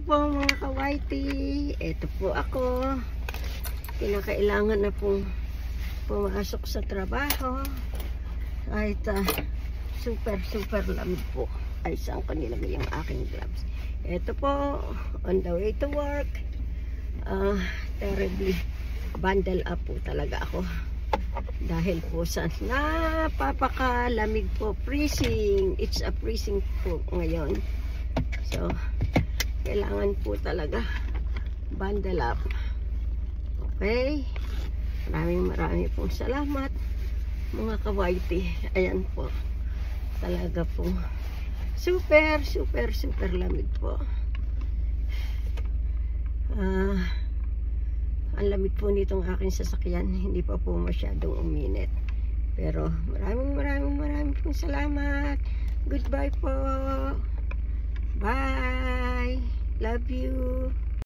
po mga kawaiti. Ito po ako. Kinakailangan na pong pumasok sa trabaho. Kahit super lamig po. Ay, saan ko nilagay yung aking gloves? Ito po, on the way to work. Terribly bundle up po talaga ako. Dahil po sa napapakalamig po, freezing. It's a freezing po ngayon. So, kailangan po talaga bundle up. Okay? Maraming pong salamat mga kawaiti. Ayan po. Talaga po. Super lamig po. Ang lamig po nitong aking sasakyan. Hindi pa po masyadong uminit. Pero maraming pong salamat. Goodbye po. Bye. Love you.